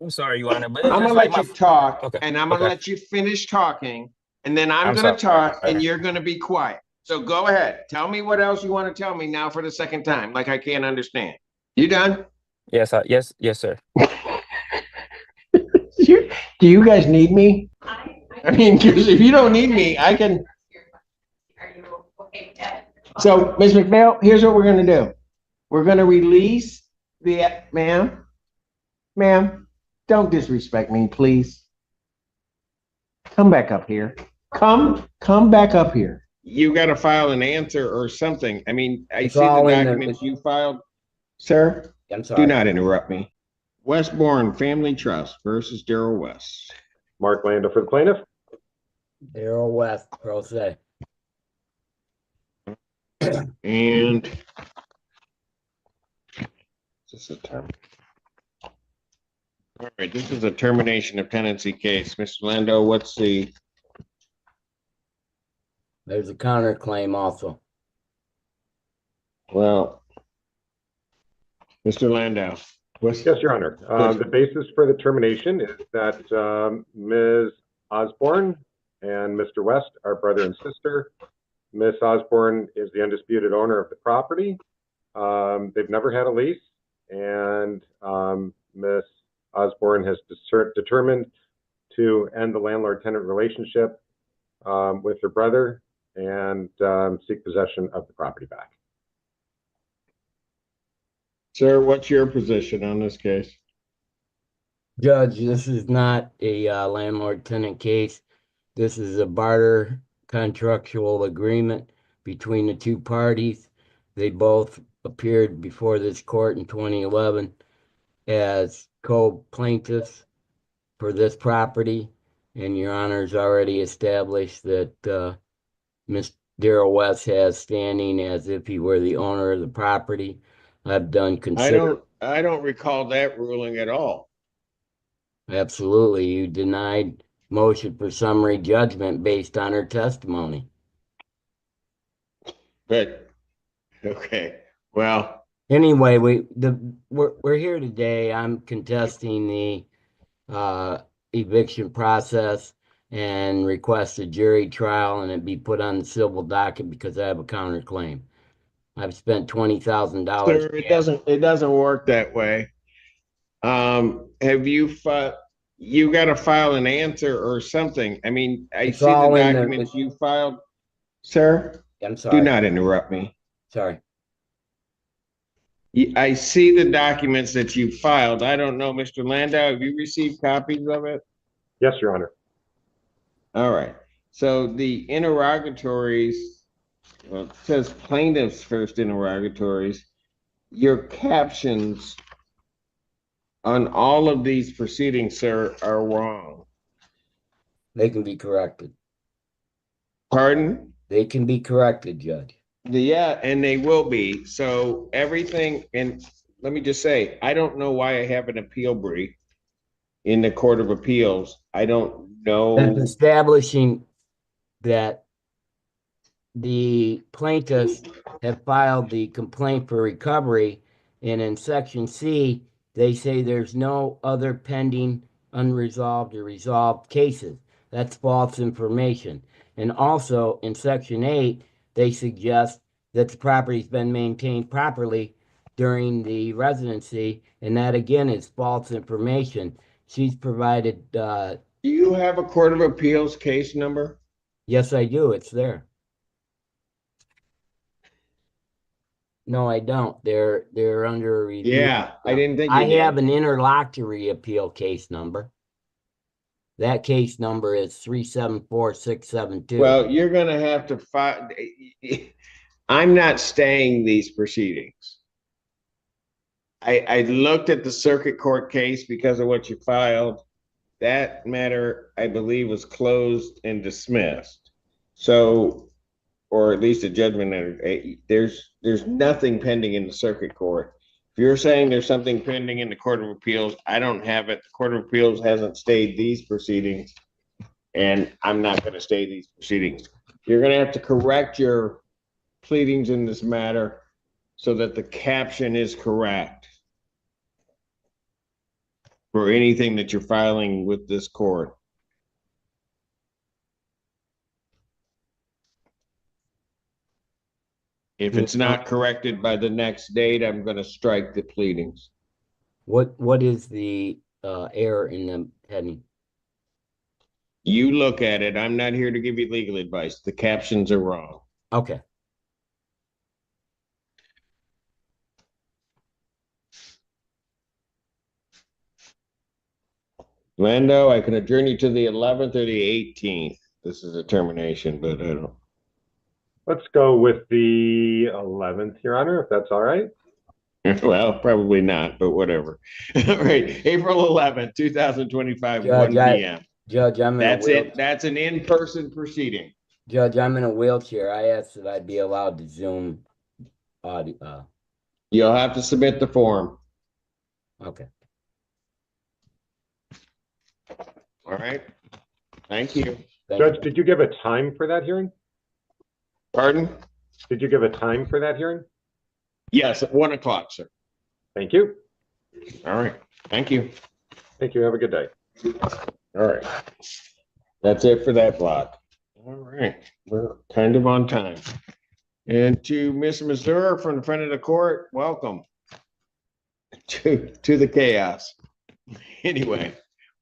I'm sorry, Your Honor, but it's I'm just gonna like let my. you talk, Okay, and I'm gonna okay. let you finish talking, and then I'm I'm gonna sorry. talk, and you're gonna be quiet. So go ahead. Tell me what else you want to tell me now for the second time, like I can't understand. You done? Yes, yes, sir. Do you guys need me? I mean, because if you don't need me, I can. So, Ms. McPhail, here's what we're gonna do. We're gonna release the, ma'am, don't disrespect me, please. Come back up here. Come back up here. You gotta file an answer or something. I mean, I It's see the all in the- documents you filed. Sir, I'm do sorry. not interrupt me. Westbourne Family Trust versus Daryl West. Mark Lando for the plaintiff. Daryl West, pro se. And this is a term. All right, this is a termination of tenancy case. Mr. Lando, what's the, There's a counterclaim also. Well, Mr. Landau? yes, Your Honor. The basis for the termination is that Ms. Osborne and Mr. West are brother and sister. Ms. Osborne is the undisputed owner of the property. They've never had a lease, and Ms. Osborne has determined to end the landlord-tenant relationship with her brother and seek possession of the property back. Sir, what's your position on this case? Judge, this is not a landlord-tenant case. This is a barter contractual agreement between the two parties. They both appeared before this court in 2011 as co-plaintiffs for this property. And Your Honor's already established that Mr. Daryl West has standing as if he were the owner of the property. I've done I don't recall that ruling at all. Absolutely. You denied motion for summary judgment based on her testimony. But okay, well, Anyway, we're here today. I'm contesting the eviction process and request a jury trial and it be put on the civil docket because I have a counterclaim. I've spent $20,000. sir, it doesn't work that way. Have you you got to file an answer or something? I mean, I It's see the all in documents you filed. Sir, I'm do sorry. not interrupt me. Sorry. I see the documents that you filed. I don't know, Mr. Landau, have you received copies of it? Yes, Your Honor. All right. So the interrogatories, well, it says plaintiff's first interrogatories. Your captions on all of these proceedings, sir, are wrong. They can be corrected. Pardon? They can be corrected, Judge. Yeah, and they will be. So everything, and let me just say, I don't know why I have an appeal brief in the Court of Appeals. I don't know. That's establishing that the plaintiffs have filed the complaint for recovery, and in Section C, they say there's no other pending, unresolved, or resolved cases. That's false information. And also in Section 8, they suggest that the property's been maintained properly during the residency, and that again is false information. She's provided, Do you have a Court of Appeals case number? yes, I do, it's there. No, I don't. They're under review. Yeah, I didn't think you I did. have an interlocutory appeal case number. That case number is 374672. Well, you're gonna have to file. I'm not staying these proceedings. I looked at the circuit court case because of what you filed. That matter, I believe, was closed and dismissed. So, or at least a judgment. There's nothing pending in the circuit court. If you're saying there's something pending in the Court of Appeals, I don't have it. The Court of Appeals hasn't stayed these proceedings, and I'm not going to stay these proceedings. You're going to have to correct your pleadings in this matter so that the caption is correct. for anything that you're filing with this court. If it's not corrected by the next date, I'm going to strike the pleadings. What is the error in the heading? You look at it. I'm not here to give you legal advice. The captions are wrong. Okay. Lando, I can adjourn you to the 11th or the 18th. This is a termination, but I don't. Let's go with the 11th, Your Honor, if that's all right. Well, probably not, but whatever. All right, April 11th, 2025, Judge, 1 p.m. Judge, I'm in That's a it. That's an in-person proceeding. Judge, I'm in a wheelchair. I asked that I'd be allowed to Zoom audio. You'll have to submit the form. Okay. All right. Thank you. Judge, did you give a time for that hearing? Pardon? Did you give a time for that hearing? Yes, at 1 o'clock, sir. Thank you. All right. Thank you. Thank you. Have a good day. All right. That's it for that block. All right. We're kind of on time. And to Miss Missouri from the front of the court, welcome to the chaos. Anyway,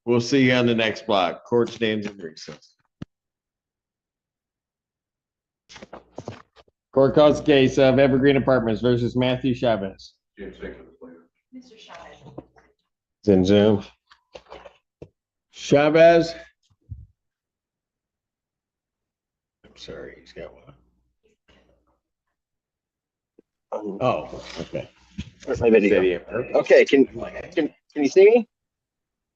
we'll see you on the next block. Court stands in recess. Court calls the case of Evergreen Apartments versus Matthew Chavez. Mr. Chavez. It's in Zoom. Chavez. I'm sorry, he's got one. Oh, okay. Where's my video? Okay, can you see me?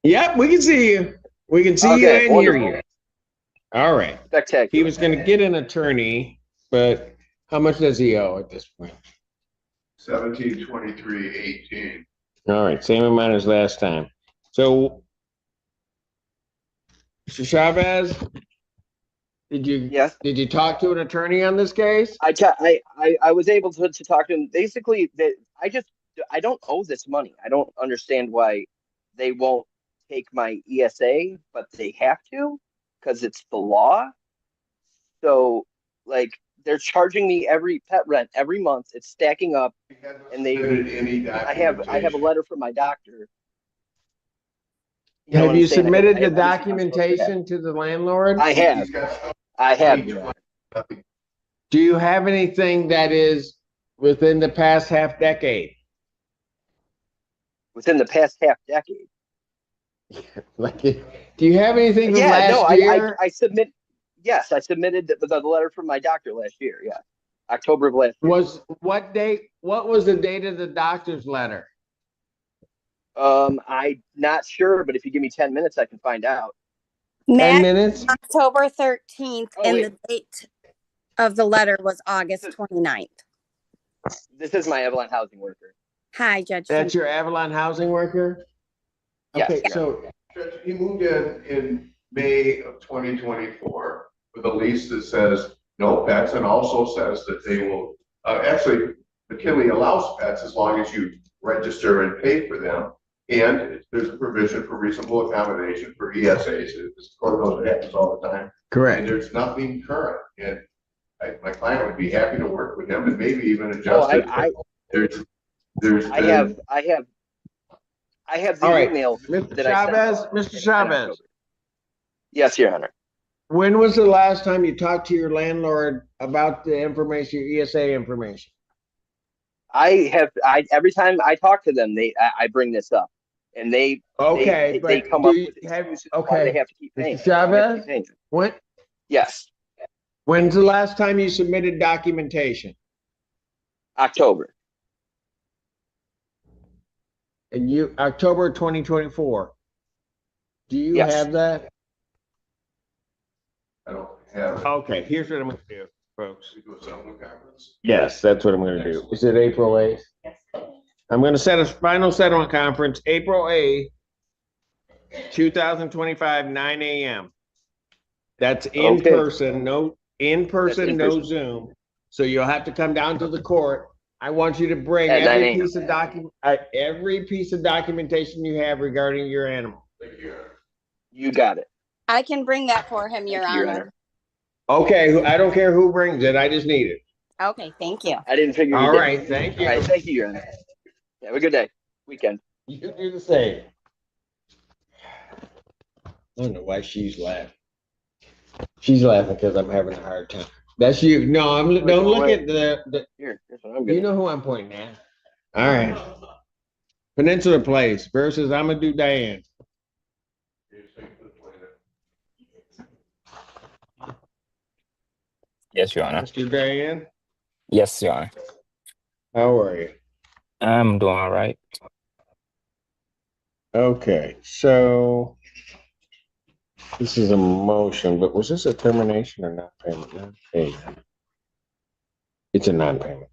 Yep, we can see you. We can see you and hear you. All right. Spectacular. He was going to get an attorney, but how much does he owe at this point? 1723.18. All right, same amount as last time. So, Mr. Chavez, did you talk to an attorney on this case? I was able to talk to him. Basically, that I don't owe this money. I don't understand why they won't take my ESA, but they have to because it's the law. So, like, they're charging me every pet rent every month. It's stacking up, and I have a letter from my doctor. You know Have you what I'm saying? submitted I the have everything I'm supposed to have. documentation to the landlord? I have. Do you have anything that is within the past half decade? Within the past half decade. Like, do you have anything from Yeah, last no, year? I submitted the letter from my doctor last year. Yeah, October of last year. What was the date of the doctor's letter? I'm not sure, but if you give me 10 minutes, I can find out. 10 Matt, minutes? October 13th, Oh, and wait. the date of the letter was August 29th. This is my Evelyn housing worker. Hi, Judge. That's your Avalon housing worker? Yes. Okay, so Judge, he moved in May of 2024 with a lease that says no pets and also says that they will, actually, McKinley allows pets as long as you register and pay for them. And there's a provision for reasonable accommodation for ESAs. This court knows it happens all the time. And correct. there's nothing current. And my client would be happy to work with him and maybe even adjust it. I have the All right, email Mr. that I Chavez, sent. Mr. Chavez, Yes, Your Honor. when was the last time you talked to your landlord about the information, your ESA information? Every time I talk to them, I bring this up, and they come up with excuses why they have to keep paying. Mr. Chavez, Yes, when's the last time you submitted documentation? October. And October 2024. Do you Yes. have that? I don't have it. Okay, here's what I'm gonna do, folks. We do a settlement conference. Yes, that's what I'm gonna do. Is it April 8th? I'm gonna set a final settlement conference, April 8th, 2025, 9 a.m. That's in Okay. person, no That's in no person. Zoom. So you'll have to come down to the court I want you to bring At 9 every a.m. piece of documentation you have regarding your animal. You got it. I can bring that for him, Thank Your you, Your Honor. Honor. Okay, I don't care who brings it. I just need it. Okay, thank you. I didn't figure you All did. right, thank you. All right, thank you, Your Honor. Have a good day, weekend. You do the same. I don't know why she's laughing. She's laughing because I'm having a hard time. That's you. No, don't look at the. Here, here's what I'm You gonna. know who I'm pointing at. All right. Peninsula Place versus Amadou Diane. Yes, Your Honor. Mr. Diane, Yes, Your Honor. how are you? I'm doing all right. Okay, so this is a motion, but was this a termination or not payment? Not paid. It's a non-payment.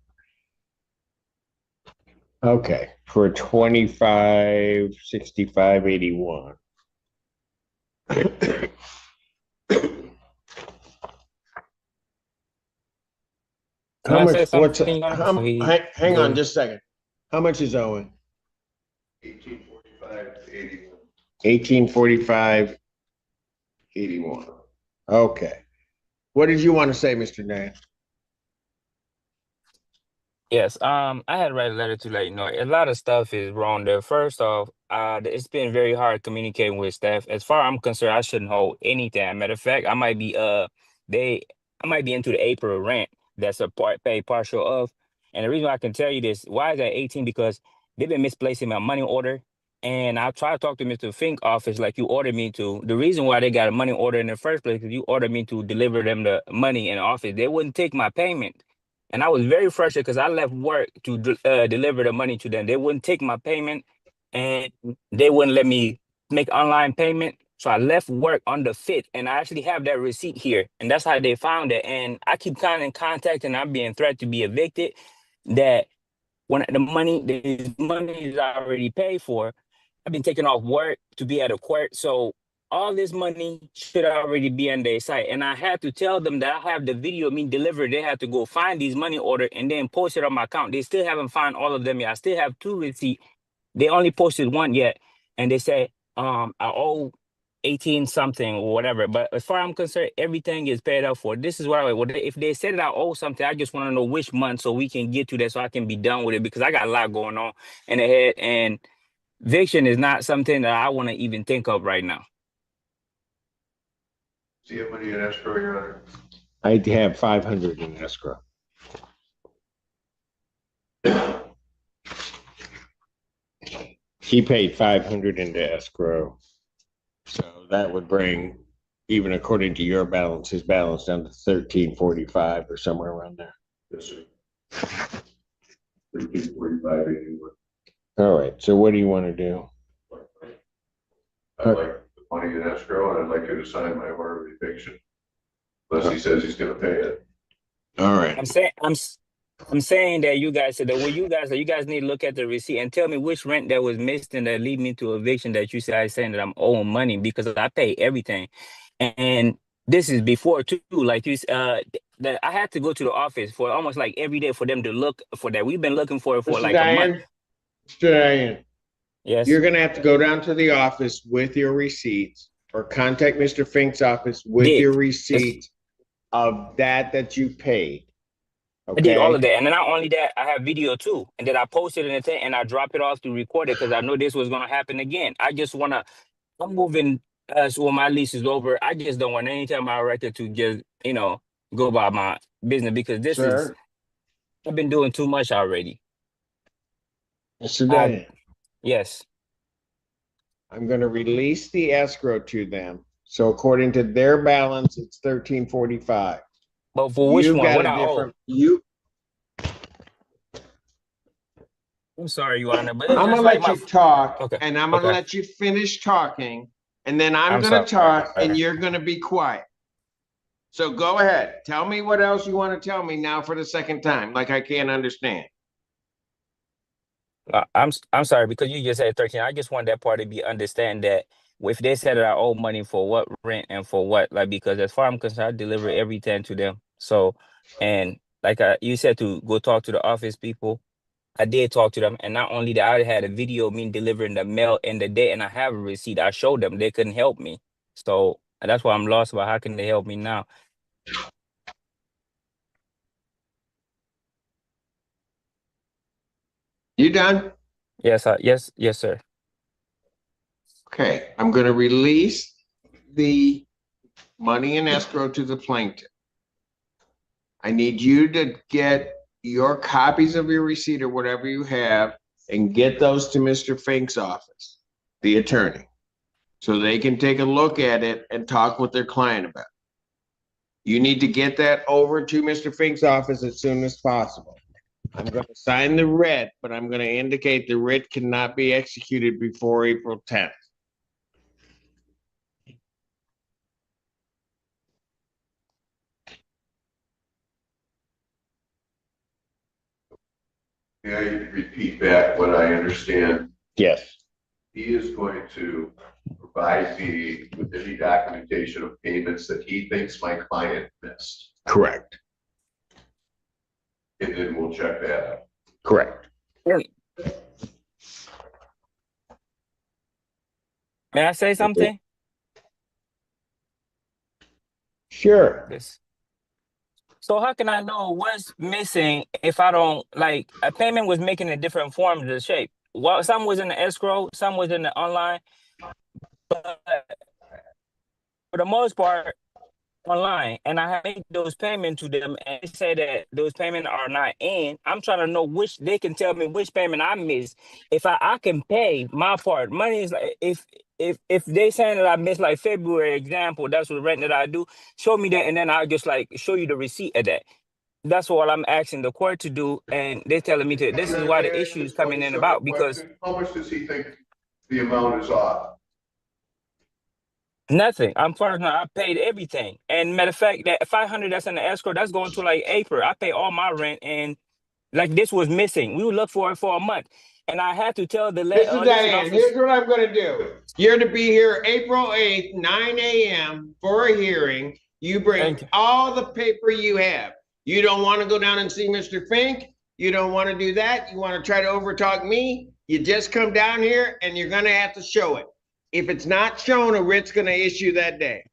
Okay, for 2565.81. Can I say something, Your Honor? Hang on just a second. How much is owing? 1845.81. 1845.81. Okay. What did you want to say, Mr. Dan? Yes, I had to write a letter to let you know a lot of stuff is wrong there. First off, it's been very hard communicating with staff. As far as I'm concerned, I shouldn't hold anything. Matter of fact, I might be I might be into the April rent that's a paid partial of. And the reason why I can tell you this, why is that 18? Because they've been misplacing my money order. And I try to talk to Mr. Fink office like you ordered me to. The reason why they got a money order in the first place is you ordered me to deliver them the money in the office. They wouldn't take my payment. And I was very frustrated because I left work to deliver the money to them. They wouldn't take my payment and they wouldn't let me make online payment. So I left work on the 5th and I actually have that receipt here. And that's how they found it. And I keep kind of in contact and I'm being threatened to be evicted. That when the money is already paid for, I've been taking off work to be at a court. So all this money should already be on their site. And I had to tell them that I have the video of me delivered. They had to go find these money order and then post it on my account. They still haven't found all of them yet. I still have 2 receipts. They only posted 1 yet. And they say, I owe 18 something or whatever. But as far as I'm concerned, everything is paid up for. This is what if they said that I owe something, I just want to know which month so we can get to that so I can be done with it because I got a lot going on in the head. And eviction is not something that I want to even think of right now. Do you have money in escrow, Your Honor? I have 500 in escrow. He paid 500 into escrow. So that would bring, even according to your balance, his balance down to 1345 or somewhere around there. Yes, sir. 1845.81. All right. So what do you want to do? I'd like the money in escrow and I'd like you to sign my order of eviction. Unless he says he's gonna pay it. All right. I'm saying that you guys said that when you guys need to look at the receipt and tell me which rent that was missing that lead me to eviction that you said I saying that I'm owing money because I pay everything. And this is before too, like you that I had to go to the office for almost like every day for them to look for that. We've been looking for it for Mr. like Diane, a month. Mr. Diane, Yes. you're going to have to go down to the office with your receipts or contact Mr. Fink's office with your receipt of that you paid. Okay. I did all of that. And then not only that, I have video too. And then I posted it in the thing and I drop it off to record it because I know this was going to happen again. I'm moving so when my lease is over. I just don't want any time my record to just, go by my business because I've been doing too much already. Mr. Diane. Yes. I'm going to release the escrow to them. So according to their balance, it's 1345. But for which one? What I owe? I'm sorry, Your Honor, but I'm gonna let you talk, Okay. and I'm gonna let you finish talking, and then I'm gonna talk, and you're gonna be quiet. So go ahead. Tell me what else you want to tell me now for the second time, like I can't understand. I'm sorry because you just said 13. I just want that part to be understand that if they said that I owe money for what rent and for what, like because as far as I'm concerned, I deliver everything to them. So, and like you said, to go talk to the office people. I did talk to them, and not only that, I had a video of me delivering the mail in the day, and I have a receipt. I showed them. They couldn't help me. So that's why I'm lost about how can they help me now. You done? Yes, yes, sir. Okay, I'm gonna release the money in escrow to the plaintiff. I need you to get your copies of your receipt or whatever you have and get those to Mr. Fink's office, the attorney, so they can take a look at it and talk with their client about it. You need to get that over to Mr. Fink's office as soon as possible. I'm going to sign the writ, but I'm going to indicate the writ cannot be executed before April 10th. May I repeat back what I understand? Yes. He is going to provide me with any documentation of payments that he thinks my client missed. Correct. And then we'll check that out. Correct. May I say something? Sure. Yes. So how can I know what's missing if I don't, like, a payment was making a different form of the shape? Well, some was in the escrow, some was in the online, but for the most part, online, and I have made those payments to them, and they say that those payments are not in. I'm trying to know which they can tell me which payment I missed. If I can pay my part, money is like if they saying that I missed like February example, that's what rent that I do. Show me that, and then I'll just like show you the receipt of that. That's what I'm asking the court to do, and they're telling me to. This is why the issue is coming in about because how much does he think the amount is off? nothing. I'm personal. I paid everything, and matter of fact, that 500 that's in the escrow, that's going to like April. I pay all my rent, and like this was missing. We would look for it for a month, and I had to tell the Mr. listen, Diane, here's what I'm gonna do. You're to be here April 8th, 9 a.m. for a hearing. You bring you. all the paper you have. You don't want to go down and see Mr. Fink. You don't want to do that. You want to try to overtalk me. You just come down here and you're gonna have to show it. If it's not shown, a writ's gonna issue that day.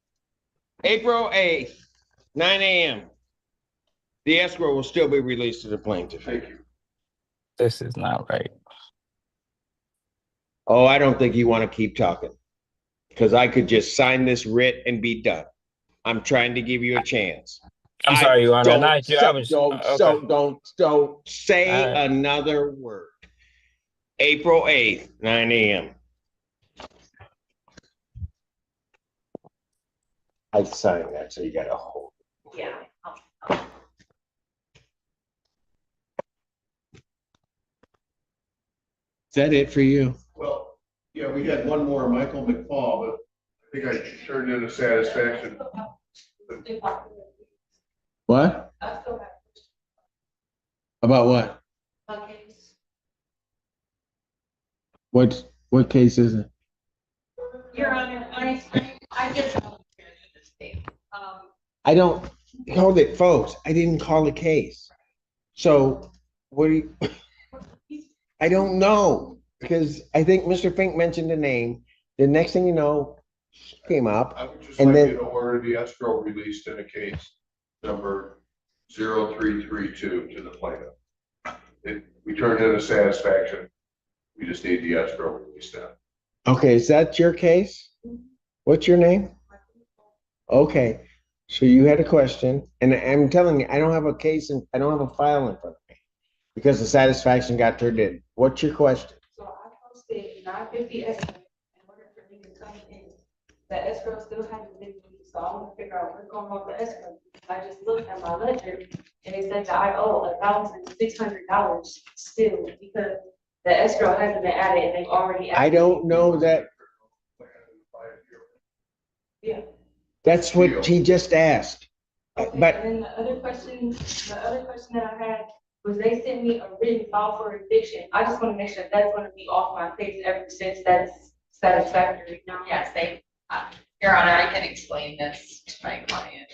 April 8th, 9 a.m. The escrow will still be released to the plaintiff. Thank you. This is not right. Oh, I don't think you want to keep talking because I could just sign this writ and be done. I'm trying to give you a chance. I'm sorry, Your Honor. Not you. I was Don't say All right. another word. April 8th, 9 a.m. I signed that, so you got to hold. Yeah. Is that it for you? Well, yeah, we had one more, Michael McFall, but I think I turned in a satisfaction. What? About what? What case is it? Your Honor, I just. I don't hold it, folks. I didn't call the case. So what do you? I don't know because I think Mr. Fink mentioned a name. The next thing you know, came up. I would just And like then- you to order the escrow released in a case number 0332 to the plaintiff. We turned in a satisfaction. We just need the escrow released now. Okay, is that your case? What's your name? Okay, so you had a question, and I'm telling you, I don't have a case and I don't have a file in front of me because the satisfaction got turned in. What's your question? So I posted 950 escrow in order for me to come in. The escrow still hasn't been released, so I want to figure out what's going on with the escrow. I just looked at my ledger and it said that I owe $1,600 still because the escrow hasn't been added and they've already added. I don't know that. Yeah. That's what he just asked. Okay, But and then the other question that I had was they sent me a written file for eviction. I just want to make sure that's going to be off my face ever since that's satisfactory. Yes, Your Honor, I can explain this to my client.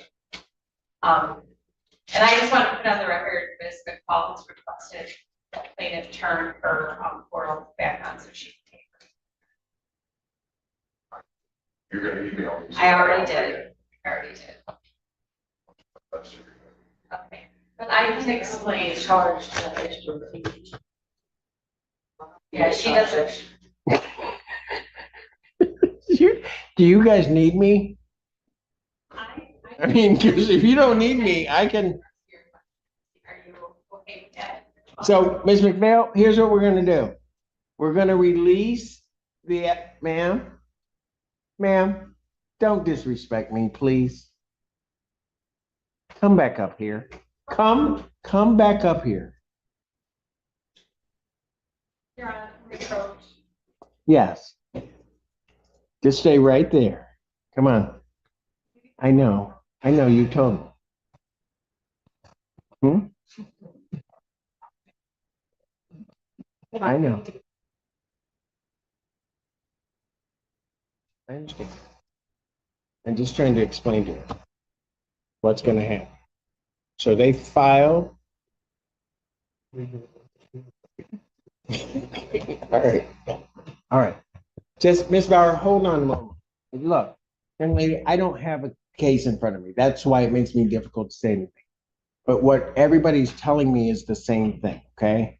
And I just want to put on the record, Ms. McFall has requested that plaintiff turn her portal back on so she can take her. You're gonna email me. I already did. Okay, but I can explain. Charged. Yeah, she doesn't. Do you guys need me? I mean, because if you don't need me, I can. Are you okay with that? So, Ms. McVale, here's what we're gonna do. We're gonna release the, ma'am, don't disrespect me, please. Come back up here. Come back up here. You're on reproach. Yes. Just stay right there. Come on. I know you told me. I know. I understand. I'm just trying to explain to you what's going to happen. So they file. All right. Just, Miss Bauer, hold on a moment. Look, young lady, I don't have a case in front of me. That's why it makes me difficult to say anything. But what everybody's telling me is the same thing, okay?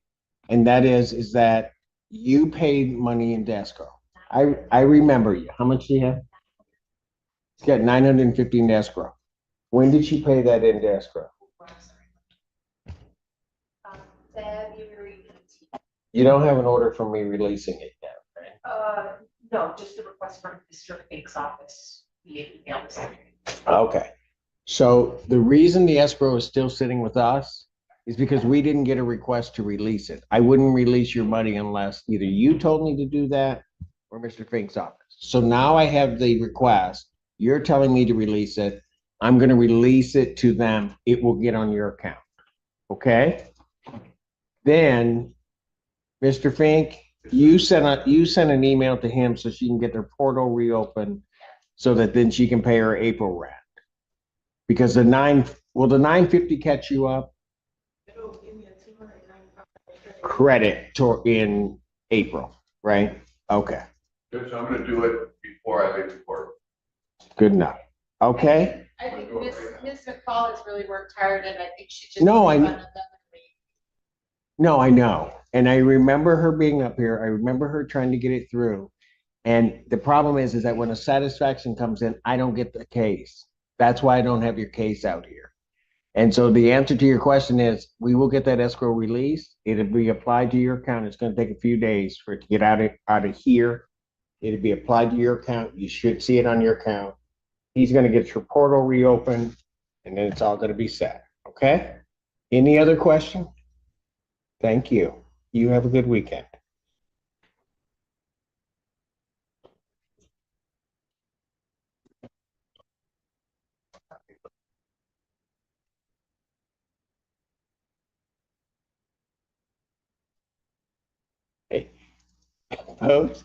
And that is that you paid money in escrow. I remember you. How much do you have? You got 950 in escrow. When did she pay that in escrow? February 18th. You don't have an order from me releasing it yet, right? No, just a request from Mr. Fink's office via email. Okay. So the reason the escrow is still sitting with us is because we didn't get a request to release it. I wouldn't release your money unless either you told me to do that or Mr. Fink's office. So now I have the request. You're telling me to release it. I'm going to release it to them. It will get on your account. Okay? Then, Mr. Fink, you sent an email to him so she can get their portal reopened so that then she can pay her April rent. Because the 950 catch you up? Credit in April, right? Okay. Good, so I'm gonna do it before I leave the court. Good enough. Okay? I think Ms. McFall has really worked hard and I think she just. No, I know. And I remember her being up here. I remember her trying to get it through. And the problem is that when a satisfaction comes in, I don't get the case. That's why I don't have your case out here. And so the answer to your question is, we will get that escrow released. It'll be applied to your account. It's going to take a few days for it to get out of here. It'll be applied to your account. You should see it on your account. He's going to get your portal reopened, and then it's all going to be set. Okay? Any other question? Thank you. You have a good weekend. Hey, folks,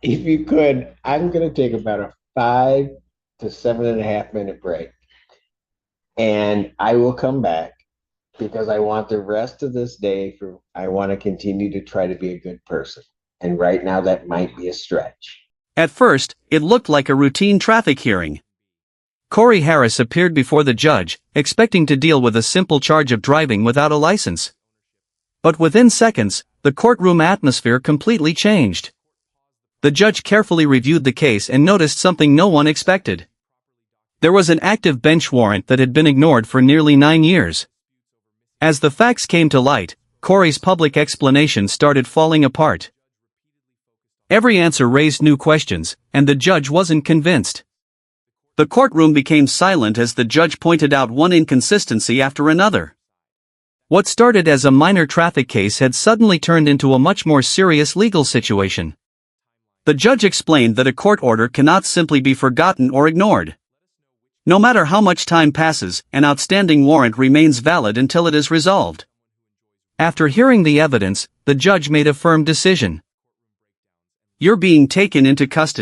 if you could, I'm going to take about a 5 to 7.5 minute break. And I will come back because I want the rest of this day I want to continue to try to be a good person. And right now that might be a stretch. At first, it looked like a routine traffic hearing. Corey Harris appeared before the judge, expecting to deal with a simple charge of driving without a license. But within seconds, the courtroom atmosphere completely changed. The judge carefully reviewed the case and noticed something no one expected. There was an active bench warrant that had been ignored for nearly 9 years. As the facts came to light, Corey's public explanation started falling apart. Every answer raised new questions, and the judge wasn't convinced. The courtroom became silent as the judge pointed out one inconsistency after another. What started as a minor traffic case had suddenly turned into a much more serious legal situation. The judge explained that a court order cannot simply be forgotten or ignored. No matter how much time passes, an outstanding warrant remains valid until it is resolved. After hearing the evidence, the judge made a firm decision. You're being taken into custody.